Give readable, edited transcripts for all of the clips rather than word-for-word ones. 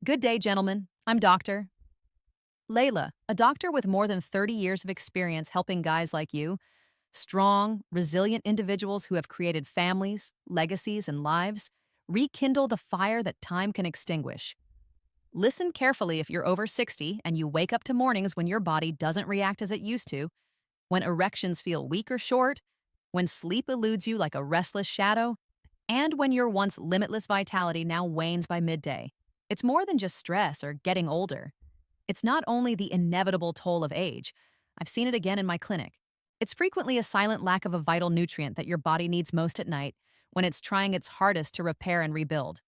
Good day, gentlemen. I'm Dr. Layla, a doctor with more than 30 years of experience helping guys like you, strong, resilient individuals who have created families, legacies, and lives, rekindle the fire that time can extinguish. Listen carefully if you're over 60 and you wake up to mornings when your body doesn't react as it used to, when erections feel weak or short, when sleep eludes you like a restless shadow, and when your once limitless vitality now wanes by midday. It's more than just stress or getting older. It's not only the inevitable toll of age. I've seen it again in my clinic. It's frequently a silent lack of a vital nutrient that your body needs most at night when it's trying its hardest to repair and rebuild.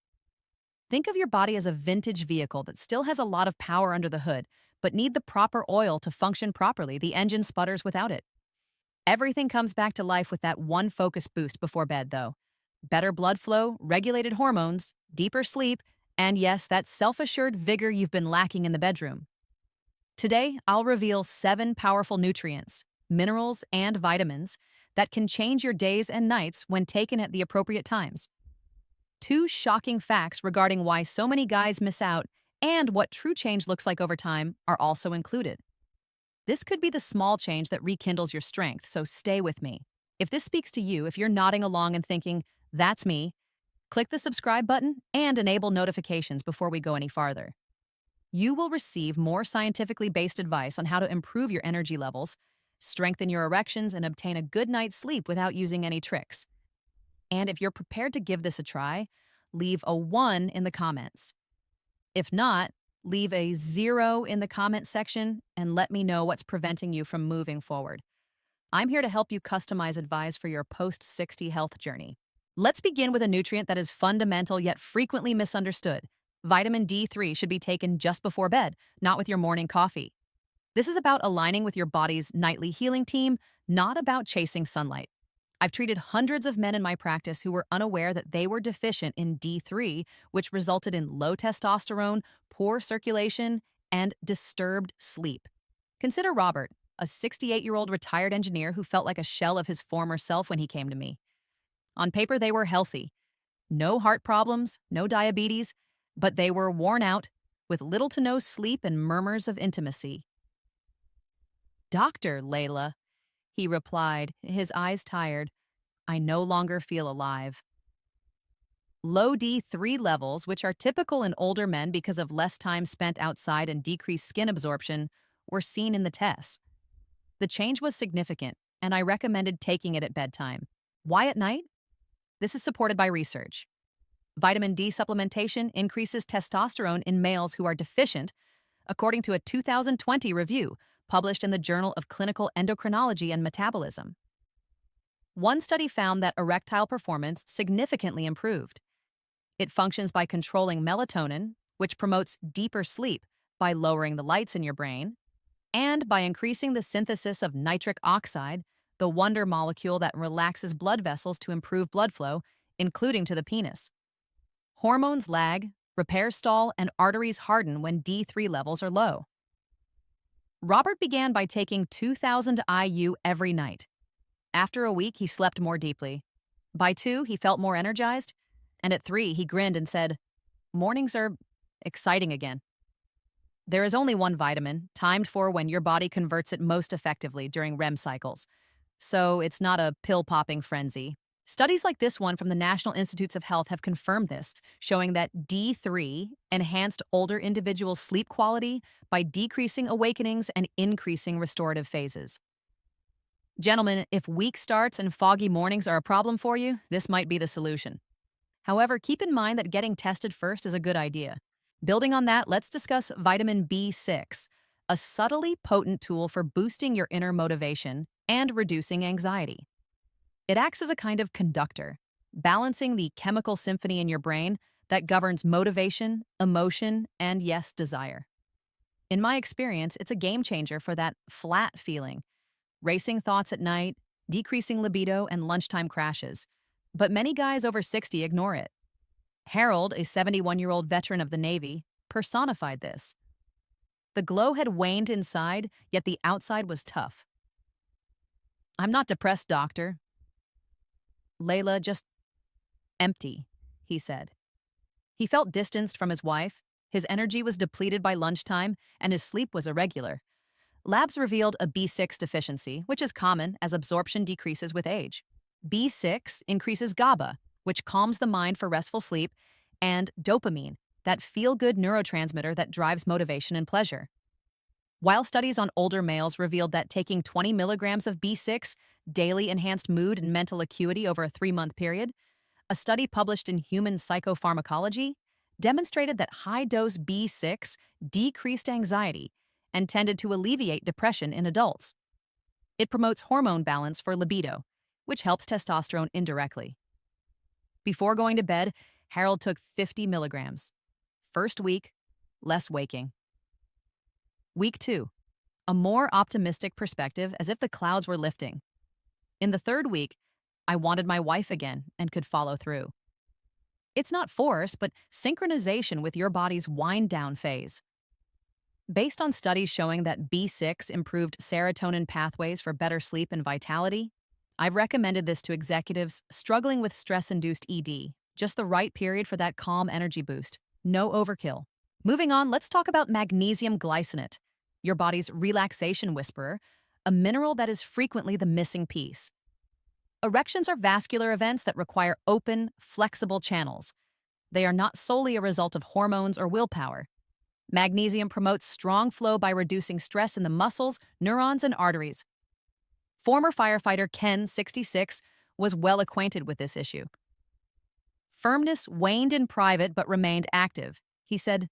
Think of your body as a vintage vehicle that still has a lot of power under the hood, but need the proper oil to function properly. The engine sputters without it. Everything comes back to life with that one focus boost before bed, though. Better blood flow, regulated hormones, deeper sleep, and yes, that self-assured vigor you've been lacking in the bedroom. Today, I'll reveal 7 powerful nutrients, minerals, and vitamins that can change your days and nights when taken at the appropriate times. 2 shocking facts regarding why so many guys miss out and what true change looks like over time are also included. This could be the small change that rekindles your strength, so stay with me. If this speaks to you, if you're nodding along and thinking, that's me, click the subscribe button and enable notifications before we go any farther. You will receive more scientifically based advice on how to improve your energy levels, strengthen your erections, and obtain a good night's sleep without using any tricks. And if you're prepared to give this a try, leave a 1 in the comments. If not, leave a 0 in the comment section and let me know what's preventing you from moving forward. I'm here to help you customize advice for your post-60 health journey. Let's begin with a nutrient that is fundamental yet frequently misunderstood. Vitamin D3 should be taken just before bed, not with your morning coffee. This is about aligning with your body's nightly healing team, not about chasing sunlight. I've treated hundreds of men in my practice who were unaware that they were deficient in D3, which resulted in low testosterone, poor circulation, and disturbed sleep. Consider Robert, a 68-year-old retired engineer who felt like a shell of his former self when he came to me. On paper, they were healthy. No heart problems, no diabetes, but they were worn out, with little to no sleep and murmurs of intimacy. Dr. Layla, he replied, his eyes tired, I no longer feel alive. Low D3 levels, which are typical in older men because of less time spent outside and decreased skin absorption, were seen in the tests. The change was significant, and I recommended taking it at bedtime. Why at night? This is supported by research. Vitamin D supplementation increases testosterone in males who are deficient, according to a 2020 review published in the Journal of Clinical Endocrinology and Metabolism. One study found that erectile performance significantly improved. It functions by controlling melatonin, which promotes deeper sleep by lowering the lights in your brain, and by increasing the synthesis of nitric oxide, the wonder molecule that relaxes blood vessels to improve blood flow, including to the penis. Hormones lag, repairs stall, and arteries harden when D3 levels are low. Robert began by taking 2,000 IU every night. After a week, he slept more deeply. By 2, he felt more energized, and at 3, he grinned and said, "Mornings are exciting again." There is only one vitamin, timed for when your body converts it most effectively during REM cycles. So it's not a pill-popping frenzy. Studies like this one from the National Institutes of Health have confirmed this, showing that D3 enhanced older individuals' sleep quality by decreasing awakenings and increasing restorative phases. Gentlemen, if weak starts and foggy mornings are a problem for you, this might be the solution. However, keep in mind that getting tested first is a good idea. Building on that, let's discuss vitamin B6, a subtly potent tool for boosting your inner motivation and reducing anxiety. It acts as a kind of conductor, balancing the chemical symphony in your brain that governs motivation, emotion, and yes, desire. In my experience, it's a game changer for that flat feeling, racing thoughts at night, decreasing libido, and lunchtime crashes. But many guys over 60 ignore it. Harold, a 71-year-old veteran of the Navy, personified this. The glow had waned inside, yet the outside was tough. "I'm not depressed, doctor." "Layla, just empty," he said. He felt distanced from his wife, His energy was depleted by lunchtime, and his sleep was irregular. Labs revealed a B6 deficiency, which is common as absorption decreases with age. B6 increases GABA, which calms the mind for restful sleep, and dopamine, that feel-good neurotransmitter that drives motivation and pleasure. While studies on older males revealed that taking 20 milligrams of B6 daily enhanced mood and mental acuity over a 3-month period, a study published in Human Psychopharmacology demonstrated that high-dose B6 decreased anxiety and tended to alleviate depression in adults. It promotes hormone balance for libido, which helps testosterone indirectly. Before going to bed, Harold took 50 milligrams. First week, less waking. Week 2, a more optimistic perspective as if the clouds were lifting. In the third week, I wanted my wife again and could follow through. It's not force, but synchronization with your body's wind-down phase. Based on studies showing that B6 improved serotonin pathways for better sleep and vitality, I've recommended this to executives struggling with stress-induced ED, just the right period for that calm energy boost. No overkill. Moving on, let's talk about magnesium glycinate, your body's relaxation whisperer, a mineral that is frequently the missing piece. Erections are vascular events that require open, flexible channels. They are not solely a result of hormones or willpower. Magnesium promotes strong flow by reducing stress in the muscles, neurons, and arteries. Former firefighter Ken, 66, was well acquainted with this issue. Firmness waned in private but remained active. He said,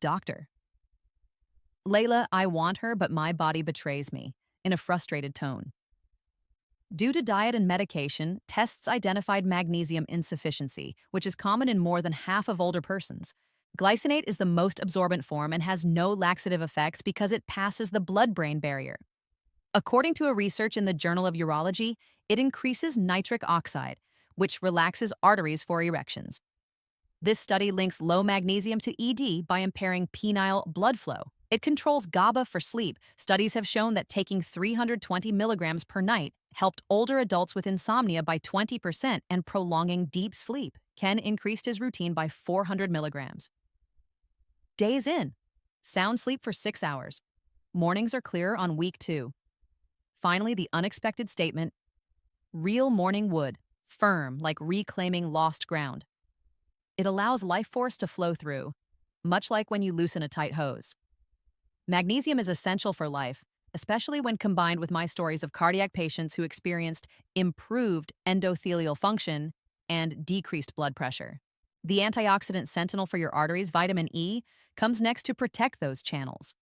"Doctor, Layla, I want her, but my body betrays me," in a frustrated tone. Due to diet and medication, tests identified magnesium insufficiency, which is common in more than half of older persons. Glycinate is the most absorbent form and has no laxative effects because it passes the blood-brain barrier. According to a research in the Journal of Urology, it increases nitric oxide, which relaxes arteries for erections. This study links low magnesium to ED by impairing penile blood flow. It controls GABA for sleep. Studies have shown that taking 320 milligrams per night helped older adults with insomnia by 20% and prolonging deep sleep. Ken increased his routine by 400 milligrams. Days in. Sound sleep for 6 hours. Mornings are clearer on week 2. Finally, the unexpected statement, real morning wood, firm like reclaiming lost ground. It allows life force to flow through, much like when you loosen a tight hose. Magnesium is essential for life, especially when combined with my stories of cardiac patients who experienced improved endothelial function and decreased blood pressure. The antioxidant sentinel for your arteries, vitamin E, comes next to protect those channels.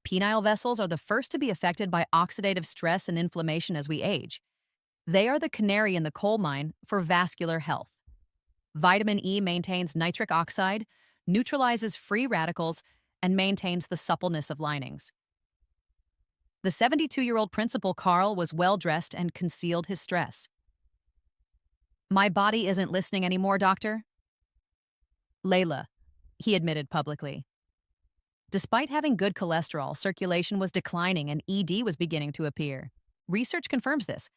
Penile vessels are the first to be affected by oxidative stress and inflammation as we age. They are the canary in the coal mine for vascular health. Vitamin E maintains nitric oxide, neutralizes free radicals, and maintains the suppleness of linings. The 72-year-old principal Carl was well-dressed and concealed his stress. "My body isn't listening anymore, doctor." "Layla," he admitted publicly. Despite having good cholesterol, circulation was declining and ED was beginning to appear. Research confirms this.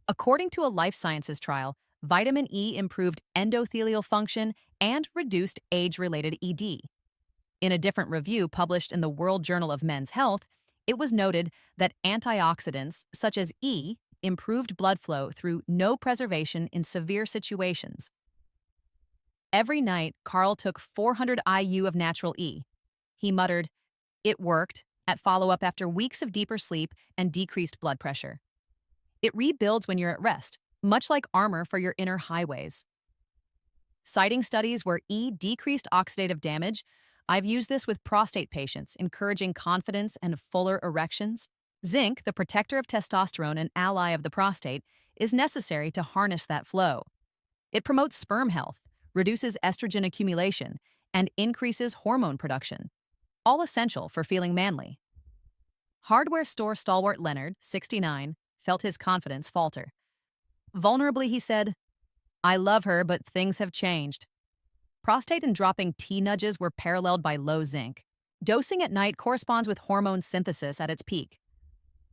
According to a life sciences trial, vitamin E improved endothelial function and reduced age-related ED. In a different review published in the World Journal of Men's Health, it was noted that antioxidants, such as E, improved blood flow through no preservation in severe situations. Every night, Carl took 400 IU of natural E. He muttered, "It worked," at follow-up after weeks of deeper sleep and decreased blood pressure. It rebuilds when you're at rest, much like armor for your inner highways. Citing studies where E decreased oxidative damage, I've used this with prostate patients, encouraging confidence and fuller erections. Zinc, the protector of testosterone and ally of the prostate, is necessary to harness that flow. It promotes sperm health, reduces estrogen accumulation, and increases hormone production, all essential for feeling manly. Hardware store stalwart Leonard, 69, felt his confidence falter. Vulnerably, he said, "I love her, but things have changed." Prostate and dropping T nudges were paralleled by low zinc. Dosing at night corresponds with hormone synthesis at its peak.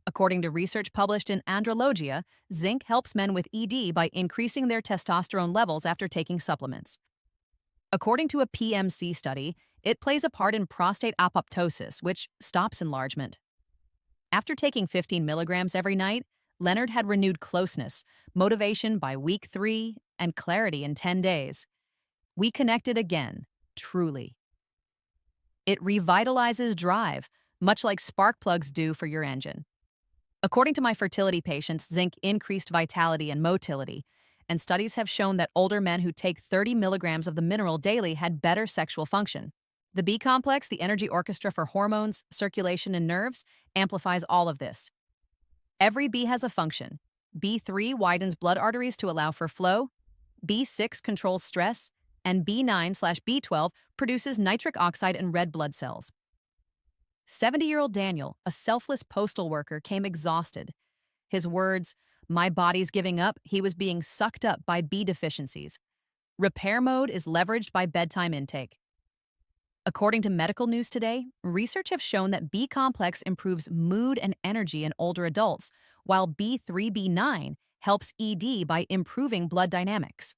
According to research published in Andrologia, zinc helps men with ED by increasing their testosterone levels after taking supplements. According to a PMC study, It plays a part in prostate apoptosis, which stops enlargement. After taking 15 milligrams every night, Leonard had renewed closeness, motivation by week 3, and clarity in 10 days. We connected again, truly. It revitalizes drive, much like spark plugs do for your engine. According to my fertility patients, zinc increased vitality and motility, and studies have shown that older men who take 30 milligrams of the mineral daily had better sexual function. The B complex, the energy orchestra for hormones, circulation, and nerves, amplifies all of this. Every B has a function. B3 widens blood arteries to allow for flow, B6 controls stress, and B9/B12 produces nitric oxide and red blood cells. 70-year-old Daniel, a selfless postal worker, came exhausted. His words, "My body's giving up," he was being sucked up by B deficiencies. Repair mode is leveraged by bedtime intake. According to Medical News Today, research has shown that B complex improves mood and energy in older adults, while B3-B9 helps ED by improving blood dynamics.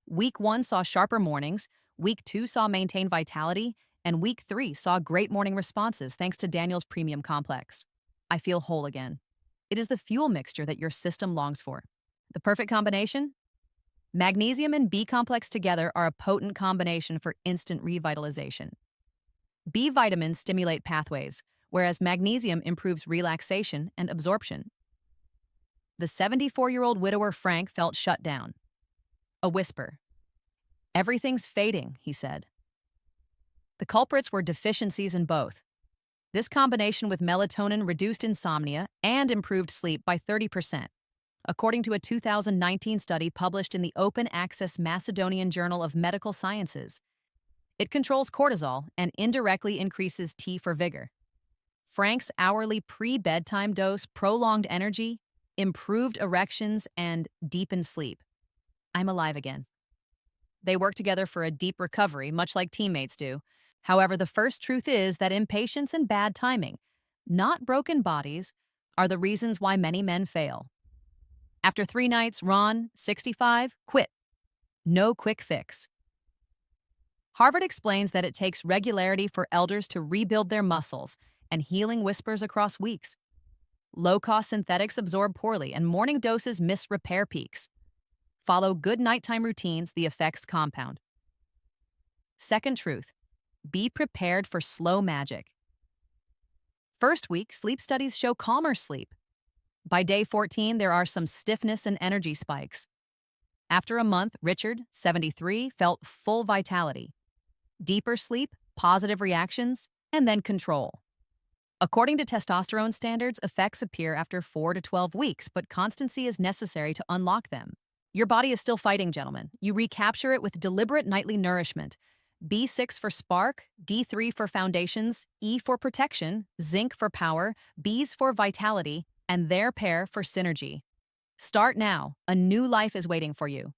Week 1 saw sharper mornings, Week 2 saw maintained vitality, and Week 3 saw great morning responses thanks to Daniel's premium complex. I feel whole again. It is the fuel mixture that your system longs for. The perfect combination? Magnesium and B complex together are a potent combination for instant revitalization. B vitamins stimulate pathways, whereas magnesium improves relaxation and absorption. The 74-year-old widower Frank felt shut down. A whisper. "Everything's fading," he said. The culprits were deficiencies in both. This combination with melatonin reduced insomnia and improved sleep by 30%, according to a 2019 study published in the open-access Macedonian Journal of Medical Sciences. It controls cortisol and indirectly increases T for vigor. Frank's hourly pre-bedtime dose prolonged energy, improved erections, and deepened sleep. I'm alive again. They work together for a deep recovery, much like teammates do. However, the first truth is that impatience and bad timing, not broken bodies, are the reasons why many men fail. After 3 nights, Ron, 65, quit. No quick fix. Harvard explains that it takes regularity for elders to rebuild their muscles, and healing whispers across weeks. Low-cost synthetics absorb poorly, and morning doses miss repair peaks. Follow good nighttime routines, the effects compound. Second truth, be prepared for slow magic. First week, sleep studies show calmer sleep. By day 14, there are some stiffness and energy spikes. After a month, Richard, 73, felt full vitality. Deeper sleep, positive reactions, and then control. According to testosterone standards, effects appear after 4 to 12 weeks, but constancy is necessary to unlock them. Your body is still fighting, gentlemen. You recapture it with deliberate nightly nourishment. B6 for spark, D3 for foundations, E for protection, zinc for power, Bs for vitality, and their pair for synergy. Start now. A new life is waiting for you.